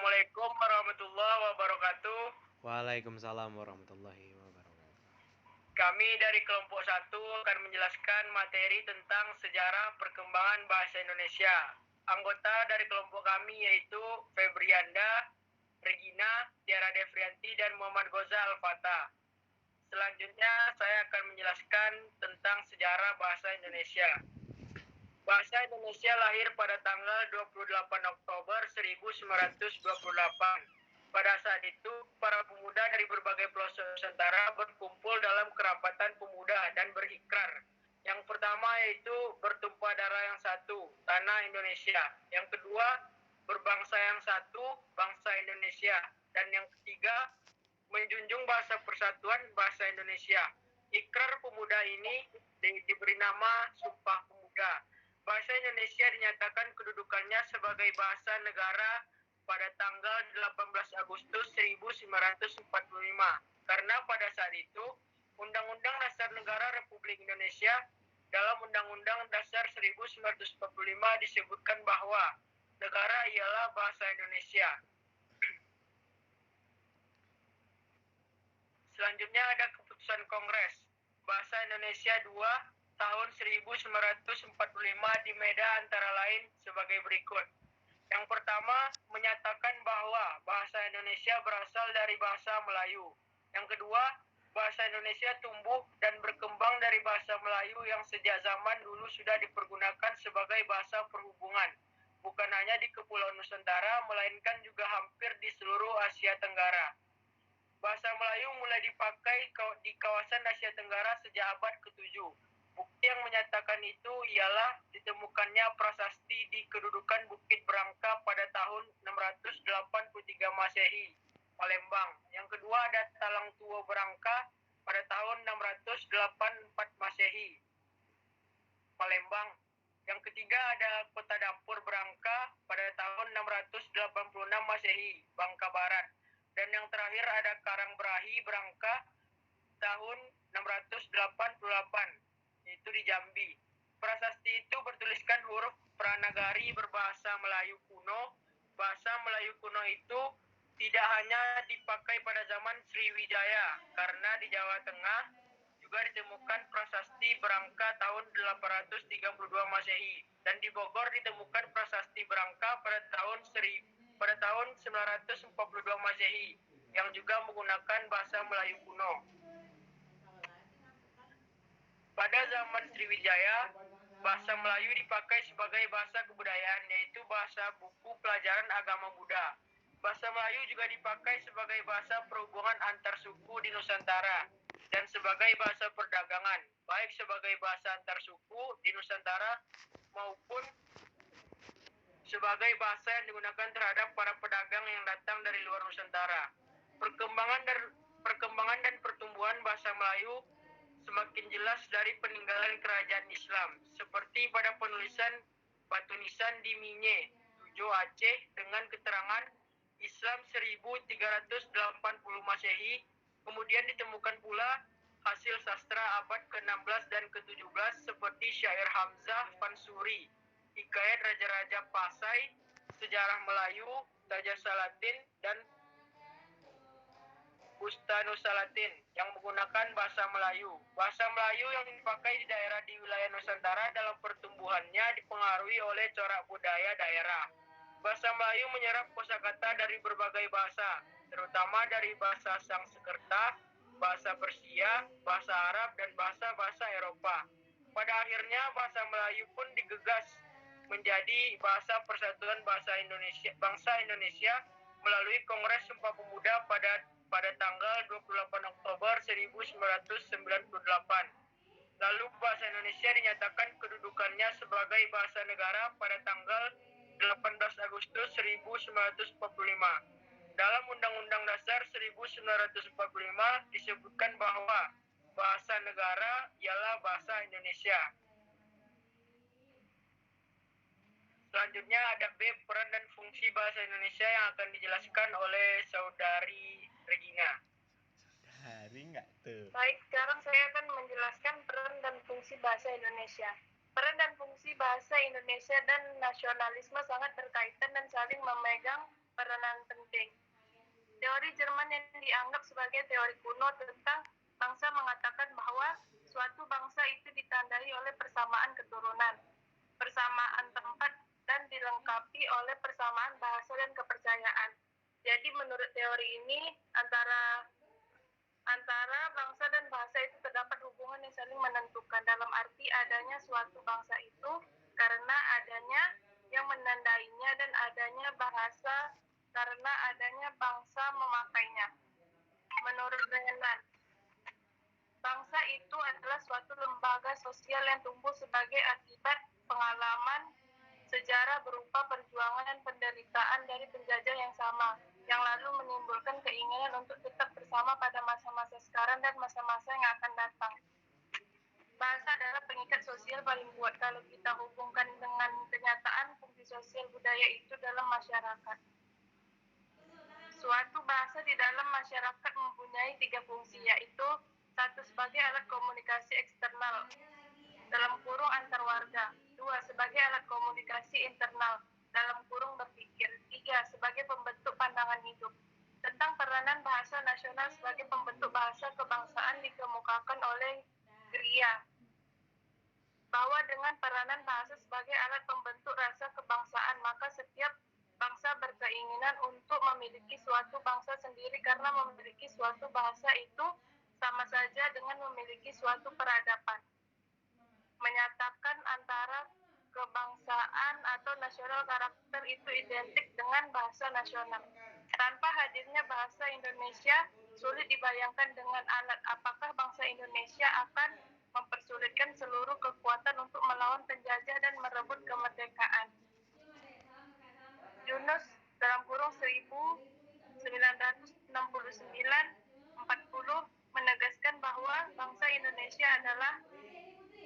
Assalamualaikum warahmatullahi wabarakatuh. Waalaikumsalam warahmatullahi wabarakatuh. Kami dari kelompok 1 akan menjelaskan materi tentang sejarah perkembangan bahasa Indonesia. Anggota dari kelompok kami yaitu Febrianda, Regina, Tiara Devrianti, dan Muhammad Goza Al-Fatah. Selanjutnya saya akan menjelaskan tentang sejarah bahasa Indonesia. Bahasa Indonesia lahir pada tanggal 28 Oktober 1928. Pada saat itu, para pemuda dari berbagai pelosok Nusantara berkumpul dalam kerapatan pemuda dan berikrar. Yang pertama yaitu bertumpah darah yang satu, tanah Indonesia. Yang kedua, berbangsa yang satu, bangsa Indonesia. Dan yang ketiga, menjunjung bahasa persatuan bahasa Indonesia. Ikrar pemuda ini diberi nama Sumpah Pemuda. Bahasa Indonesia dinyatakan kedudukannya sebagai bahasa negara pada tanggal 18 Agustus 1945. Karena pada saat itu, Undang-Undang Dasar Negara Republik Indonesia dalam Undang-Undang Dasar 1945 disebutkan bahwa negara ialah bahasa Indonesia. Selanjutnya ada keputusan Kongres Bahasa Indonesia 2 tahun 1945 di Medan antara lain sebagai berikut. Yang pertama, menyatakan bahwa bahasa Indonesia berasal dari bahasa Melayu. Yang kedua, bahasa Indonesia tumbuh dan berkembang dari bahasa Melayu yang sejak zaman dulu sudah dipergunakan sebagai bahasa perhubungan, bukan hanya di Kepulauan Nusantara, melainkan juga hampir di seluruh Asia Tenggara. Bahasa Melayu mulai dipakai di kawasan Asia Tenggara sejak abad ke-7. Bukti yang menyatakan itu ialah ditemukannya prasasti di kedudukan Bukit Berangka pada tahun 683 Masehi, Palembang. Yang kedua ada Talang Tua Berangka pada tahun 684 Masehi, Palembang. Yang ketiga ada Kota Dapur Berangka pada tahun 686 Masehi, Bangka Barat. Dan yang terakhir ada Karangberahi Berangka tahun 688, yaitu di Jambi. Prasasti itu bertuliskan huruf Pranagari berbahasa Melayu kuno. Bahasa Melayu kuno itu tidak hanya dipakai pada zaman Sriwijaya, karena di Jawa Tengah juga ditemukan prasasti Berangka tahun 832 Masehi, dan di Bogor ditemukan prasasti Berangka pada tahun 942 Masehi yang juga menggunakan bahasa Melayu kuno. Pada zaman Sriwijaya, bahasa Melayu dipakai sebagai bahasa kebudayaan, yaitu bahasa buku pelajaran agama Buddha. Bahasa Melayu juga dipakai sebagai bahasa perhubungan antar suku di Nusantara dan sebagai bahasa perdagangan, baik sebagai bahasa antar suku di Nusantara maupun sebagai bahasa yang digunakan terhadap para pedagang yang datang dari luar Nusantara. Perkembangan dan pertumbuhan bahasa Melayu semakin jelas dari peninggalan kerajaan Islam, seperti pada penulisan batu nisan di Minye, Tujo, Aceh, dengan keterangan Islam 1380 Masehi. Kemudian ditemukan pula hasil sastra abad ke-16 dan ke-17 seperti syair Hamzah Fansuri, Hikayat Raja-Raja Pasai, Sejarah Melayu, Tajasalatin, dan Bustanusalatin yang menggunakan bahasa Melayu. Bahasa Melayu yang dipakai di daerah di wilayah Nusantara dalam pertumbuhannya dipengaruhi oleh corak budaya daerah. Bahasa Melayu menyerap kosakata dari berbagai bahasa, terutama dari bahasa Sangsekerta, bahasa Persia, bahasa Arab, dan bahasa-bahasa Eropa. Pada akhirnya bahasa Melayu pun digegas menjadi bahasa persatuan bangsa Indonesia melalui Kongres Sumpah Pemuda pada tanggal 28 Oktober 1998. Lalu bahasa Indonesia dinyatakan kedudukannya sebagai bahasa negara pada tanggal 18 Agustus 1945. Dalam Undang-Undang Dasar 1945 disebutkan bahwa bahasa negara ialah bahasa Indonesia. Selanjutnya ada B, peran dan fungsi bahasa Indonesia yang akan dijelaskan oleh Saudari Regina. Hari nggak tuh? Baik, sekarang saya akan menjelaskan peran dan fungsi bahasa Indonesia. Peran dan fungsi bahasa Indonesia dan nasionalisme sangat berkaitan dan saling memegang peranan penting. Teori Jerman yang dianggap sebagai teori kuno tentang bangsa mengatakan bahwa suatu bangsa itu ditandai oleh persamaan keturunan, persamaan tempat, dan dilengkapi oleh persamaan bahasa dan kepercayaan. Jadi menurut teori ini antara bangsa dan bahasa itu terdapat hubungan yang saling menentukan, dalam arti adanya suatu bangsa itu karena adanya yang menandainya dan adanya bahasa karena adanya bangsa memakainya. Menurut Renan, bangsa itu adalah suatu lembaga sosial yang tumbuh sebagai akibat pengalaman sejarah berupa perjuangan dan penderitaan dari penjajah yang sama, yang lalu menimbulkan keinginan untuk tetap bersama pada masa-masa sekarang dan masa-masa yang akan datang. Bahasa adalah pengikat sosial paling kuat kalau kita hubungkan dengan kenyataan fungsi sosial budaya itu dalam masyarakat. Suatu bahasa di dalam masyarakat mempunyai 3 fungsi, yaitu 1. Sebagai alat komunikasi eksternal dalam kurung antar warga, 2. Sebagai alat komunikasi internal dalam kurung berpikir, 3. Sebagai pembentuk pandangan hidup. Tentang peranan bahasa nasional sebagai pembentuk bahasa kebangsaan dikemukakan oleh Gria bahwa dengan peranan bahasa sebagai alat pembentuk rasa kebangsaan, maka setiap bangsa berkeinginan untuk memiliki suatu bangsa sendiri karena memiliki suatu bahasa itu sama saja dengan memiliki suatu peradaban. Menyatakan antara kebangsaan atau nasional karakter itu identik dengan bahasa nasional. Tanpa hadirnya bahasa Indonesia, sulit dibayangkan dengan alat apakah bangsa Indonesia akan mempersulitkan seluruh kekuatan untuk melawan penjajah dan merebut kemerdekaan. Yunus dalam kurung 1969-40 menegaskan bahwa bangsa Indonesia adalah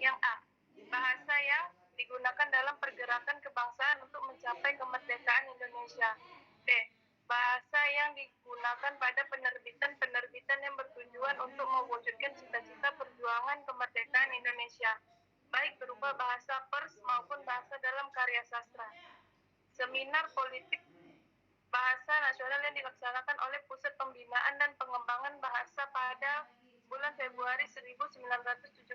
yang A. Bahasa yang digunakan dalam pergerakan kebangsaan untuk mencapai kemerdekaan Indonesia. B. Bahasa yang digunakan pada penerbitan-penerbitan yang bertujuan untuk mewujudkan cita-cita perjuangan kemerdekaan Indonesia, baik berupa bahasa pers maupun bahasa dalam karya sastra. Seminar politik bahasa nasional yang dilaksanakan oleh Pusat Pembinaan dan Pengembangan Bahasa pada bulan Februari 1975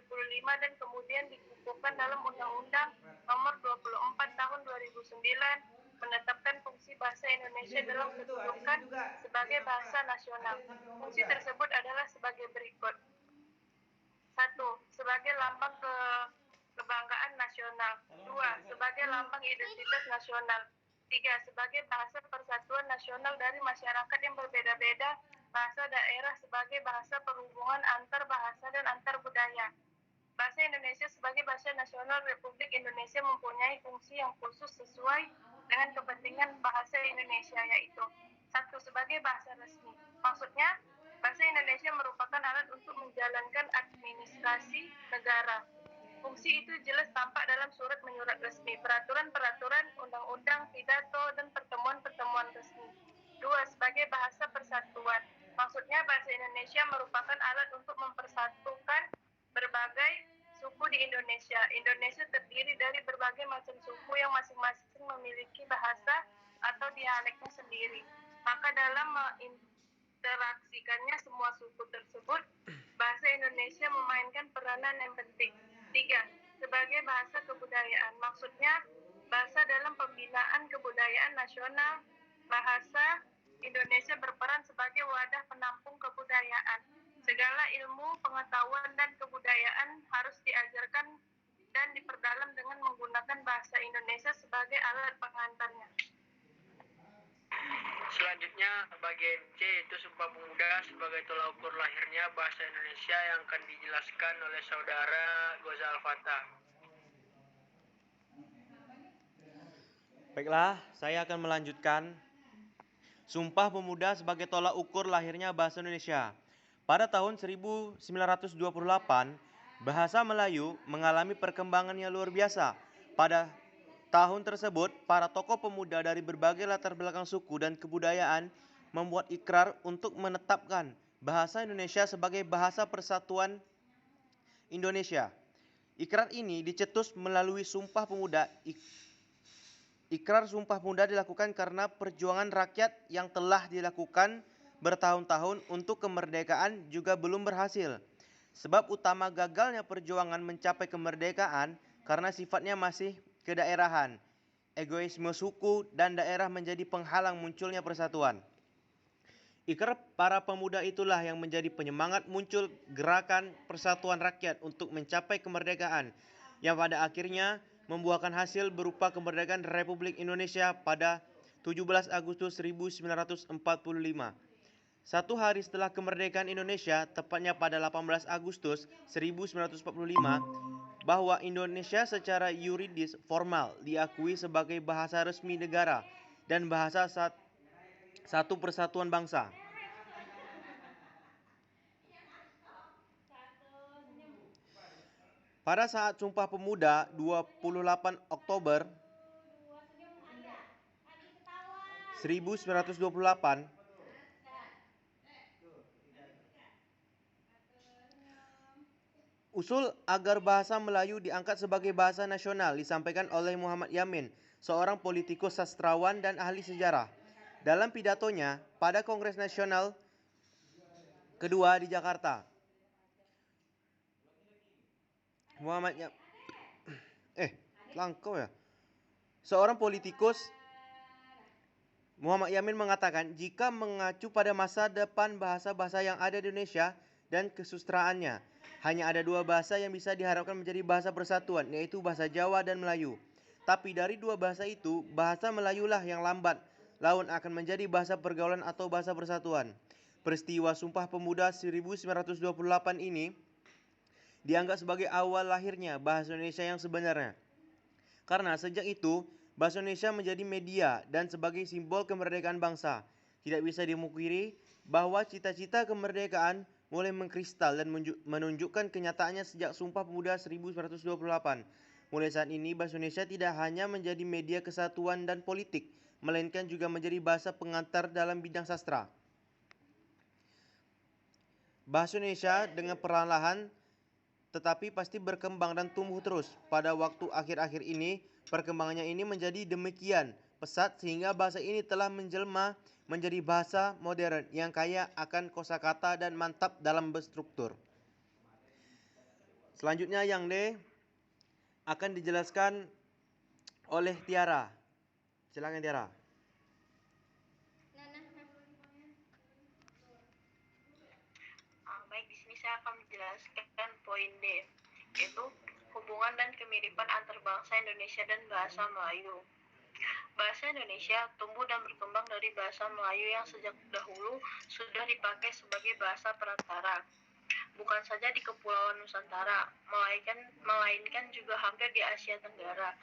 dan kemudian dikukuhkan dalam Undang-Undang Nomor 24 Tahun 2009 menetapkan fungsi bahasa Indonesia dalam kedudukan sebagai bahasa nasional. Fungsi tersebut adalah sebagai berikut. 1. Sebagai lambang kebanggaan nasional. 2. Sebagai lambang identitas nasional. 3. Sebagai bahasa persatuan nasional dari masyarakat yang berbeda-beda. Bahasa daerah sebagai bahasa perhubungan antar bahasa dan antar budaya. Bahasa Indonesia sebagai bahasa nasional Republik Indonesia mempunyai fungsi yang khusus sesuai dengan kepentingan bahasa Indonesia, yaitu 1. Sebagai bahasa resmi. Maksudnya, bahasa Indonesia merupakan alat untuk menjalankan administrasi negara. Fungsi itu jelas tampak dalam surat menyurat resmi, peraturan-peraturan, undang-undang, pidato, dan pertemuan-pertemuan resmi. 2. Sebagai bahasa persatuan. Maksudnya bahasa Indonesia merupakan alat untuk mempersatukan berbagai suku di Indonesia. Indonesia terdiri dari berbagai macam suku yang masing-masing memiliki bahasa atau dialeknya sendiri. Maka dalam menginteraksikannya semua suku tersebut, bahasa Indonesia memainkan peranan yang penting. 3. Sebagai bahasa kebudayaan. Maksudnya bahasa dalam pembinaan kebudayaan nasional. Bahasa Indonesia berperan sebagai wadah penampung kebudayaan. Segala ilmu, pengetahuan, dan kebudayaan harus diajarkan dan diperdalam dengan menggunakan bahasa Indonesia sebagai alat pengantarnya. Selanjutnya, bagian C yaitu Sumpah Pemuda sebagai tolak ukur lahirnya bahasa Indonesia yang akan dijelaskan oleh saudara Gozal Fatah. Baiklah, saya akan melanjutkan. Sumpah Pemuda sebagai tolak ukur lahirnya bahasa Indonesia. Pada tahun 1928, bahasa Melayu mengalami perkembangan yang luar biasa. Pada tahun tersebut, para tokoh pemuda dari berbagai latar belakang suku dan kebudayaan membuat ikrar untuk menetapkan bahasa Indonesia sebagai bahasa persatuan Indonesia. Ikrar ini dicetus melalui Sumpah Pemuda. Ikrar Sumpah Pemuda dilakukan karena perjuangan rakyat yang telah dilakukan bertahun-tahun untuk kemerdekaan juga belum berhasil. Sebab utama gagalnya perjuangan mencapai kemerdekaan karena sifatnya masih kedaerahan. Egoisme suku dan daerah menjadi penghalang munculnya persatuan. Ikrar para pemuda itulah yang menjadi penyemangat muncul gerakan persatuan rakyat untuk mencapai kemerdekaan yang pada akhirnya membuahkan hasil berupa kemerdekaan Republik Indonesia pada 17 Agustus 1945. Satu hari setelah kemerdekaan Indonesia, tepatnya pada 18 Agustus 1945, bahwa Indonesia secara yuridis formal diakui sebagai bahasa resmi negara dan bahasa satu persatuan bangsa. Pada saat Sumpah Pemuda 28 Oktober 1928, usul agar bahasa Melayu diangkat sebagai bahasa nasional disampaikan oleh Muhammad Yamin, seorang politikus sastrawan dan ahli sejarah. Dalam pidatonya pada Kongres Nasional kedua di Jakarta. Seorang politikus Muhammad Yamin mengatakan jika mengacu pada masa depan bahasa-bahasa yang ada di Indonesia dan kesustraannya, hanya ada dua bahasa yang bisa diharapkan menjadi bahasa persatuan, yaitu bahasa Jawa dan Melayu. Tapi dari dua bahasa itu, bahasa Melayulah yang lambat laun akan menjadi bahasa pergaulan atau bahasa persatuan. Peristiwa Sumpah Pemuda 1928 ini dianggap sebagai awal lahirnya bahasa Indonesia yang sebenarnya. Karena sejak itu, bahasa Indonesia menjadi media dan sebagai simbol kemerdekaan bangsa. Tidak bisa dimungkiri bahwa cita-cita kemerdekaan mulai mengkristal dan menunjukkan kenyataannya sejak Sumpah Pemuda 1928. Mulai saat ini, bahasa Indonesia tidak hanya menjadi media kesatuan dan politik, melainkan juga menjadi bahasa pengantar dalam bidang sastra. Bahasa Indonesia dengan perlahan-lahan tetapi pasti berkembang dan tumbuh terus. Pada waktu akhir-akhir ini, perkembangannya ini menjadi demikian pesat sehingga bahasa ini telah menjelma menjadi bahasa modern yang kaya akan kosakata dan mantap dalam berstruktur. Selanjutnya yang D akan dijelaskan oleh Tiara. Silakan Tiara. Baik, di sini saya akan menjelaskan poin D, yaitu hubungan dan kemiripan antar bangsa Indonesia dan bahasa Melayu. Bahasa Indonesia tumbuh dan berkembang dari bahasa Melayu yang sejak dahulu sudah dipakai sebagai bahasa perantara, bukan saja di Kepulauan Nusantara, melainkan juga hampir di Asia Tenggara.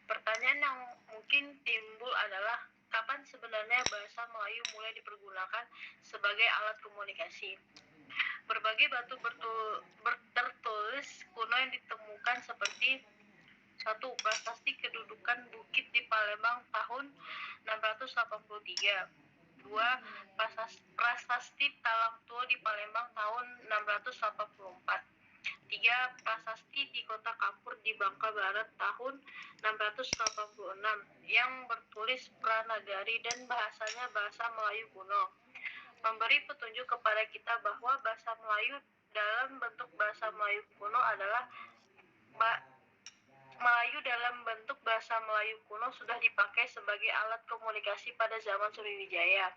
Pertanyaan yang mungkin timbul adalah kapan sebenarnya bahasa Melayu mulai dipergunakan sebagai alat komunikasi. Berbagai batu tertulis kuno yang ditemukan seperti 1. Prasasti kedudukan bukit di Palembang tahun 683. 2. Prasasti Talang Tua di Palembang tahun 684. 3. Prasasti di Kota Kapur di Bangka Barat tahun 686 yang bertulis Pranagari dan bahasanya bahasa Melayu kuno. Memberi petunjuk kepada kita bahwa bahasa Melayu dalam bentuk bahasa Melayu kuno adalah bahasa Melayu kuno sudah dipakai sebagai alat komunikasi pada zaman Sriwijaya.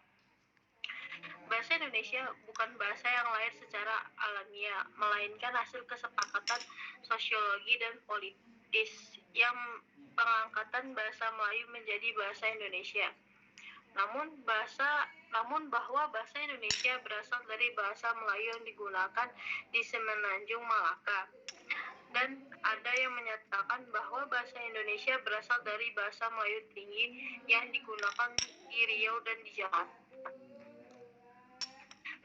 Bahasa Indonesia bukan bahasa yang lahir secara alamiah, melainkan hasil kesepakatan sosiologi dan politis yang pengangkatan bahasa Melayu menjadi bahasa Indonesia. Namun bahwa bahasa Indonesia berasal dari bahasa Melayu yang digunakan di Semenanjung Malaka. Dan ada yang menyatakan bahwa bahasa Indonesia berasal dari bahasa Melayu tinggi yang digunakan di Riau dan di Jakarta.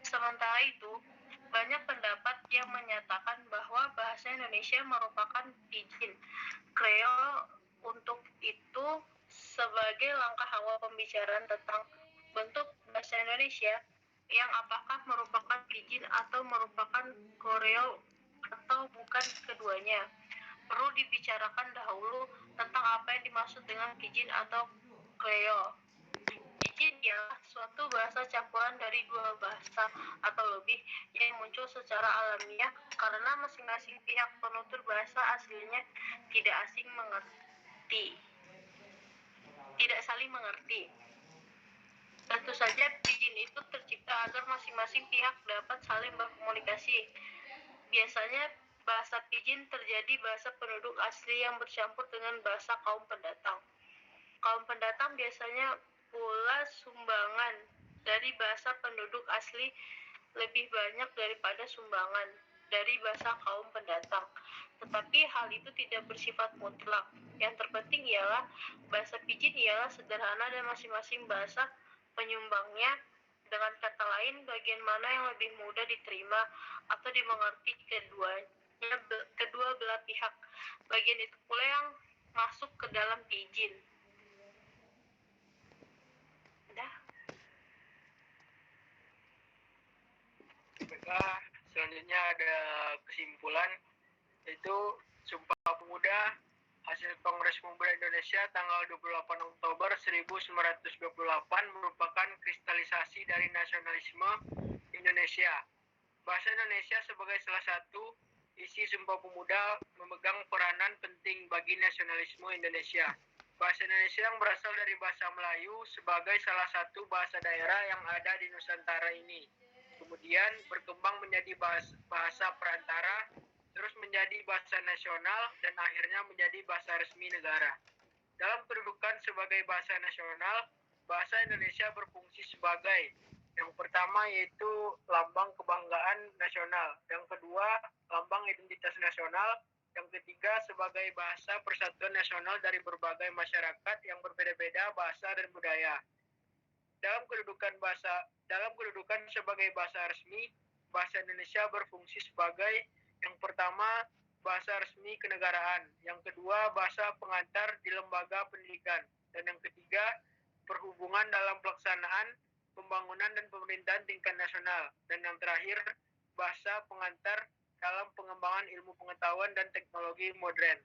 Sementara itu, banyak pendapat yang menyatakan bahwa bahasa Indonesia merupakan pidgin Creole. Untuk itu, sebagai langkah awal pembicaraan tentang bentuk bahasa Indonesia, yang apakah merupakan pidgin atau merupakan Creole atau bukan keduanya. perlu dibicarakan dahulu tentang apa yang dimaksud dengan pidgin atau Creole. Pidgin ialah suatu bahasa campuran dari dua bahasa atau lebih yang muncul secara alamiah karena masing-masing pihak penutur bahasa aslinya tidak saling mengerti. Tentu saja pidgin itu tercipta agar masing-masing pihak dapat saling berkomunikasi. Biasanya bahasa pidgin terjadi bahasa penduduk asli yang bercampur dengan bahasa kaum pendatang. Kaum pendatang biasanya pula sumbangan dari bahasa penduduk asli lebih banyak daripada sumbangan dari bahasa kaum pendatang. Tetapi hal itu tidak bersifat mutlak. Yang terpenting ialah bahasa pidgin ialah sederhana dan masing-masing bahasa penyumbangnya, dengan kata lain, bagian mana yang lebih mudah diterima atau dimengerti kedua belah pihak. Bagian itu pula yang masuk ke dalam pidgin. Baiklah, selanjutnya ada kesimpulan, yaitu Sumpah Pemuda hasil Kongres Pemuda Indonesia tanggal 28 Oktober 1928 merupakan kristalisasi dari nasionalisme Indonesia. Bahasa Indonesia sebagai salah satu isi Sumpah Pemuda memegang peranan penting bagi nasionalisme Indonesia. Bahasa Indonesia yang berasal dari bahasa Melayu sebagai salah satu bahasa daerah yang ada di Nusantara ini. Kemudian berkembang menjadi bahasa perantara, terus menjadi bahasa nasional, dan akhirnya menjadi bahasa resmi negara. Dalam kedudukan sebagai bahasa nasional, bahasa Indonesia berfungsi sebagai yang pertama yaitu lambang kebanggaan nasional, yang kedua lambang identitas nasional, yang ketiga sebagai bahasa persatuan nasional dari berbagai masyarakat yang berbeda-beda bahasa dan budaya. Dalam kedudukan sebagai bahasa resmi, bahasa Indonesia berfungsi sebagai yang pertama bahasa resmi kenegaraan, yang kedua bahasa pengantar di lembaga pendidikan, dan yang ketiga perhubungan dalam pelaksanaan pembangunan dan pemerintahan tingkat nasional, dan yang terakhir bahasa pengantar dalam pengembangan ilmu pengetahuan dan teknologi modern.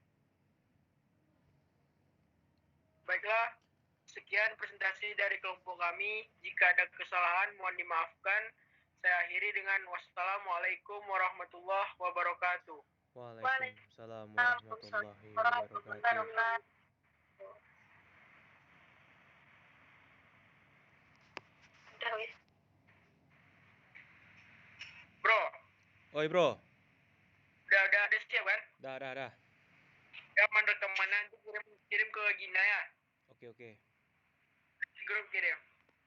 Baiklah, sekian presentasi dari kelompok kami. Jika ada kesalahan, mohon dimaafkan. Saya akhiri dengan wassalamualaikum warahmatullahi wabarakatuh. Waalaikumsalam warahmatullahi wabarakatuh. Bro, Oi bro, udah ada siap kan? dah. Ya, rekaman nanti kirim ke Gina ya. Oke. Grup kirim.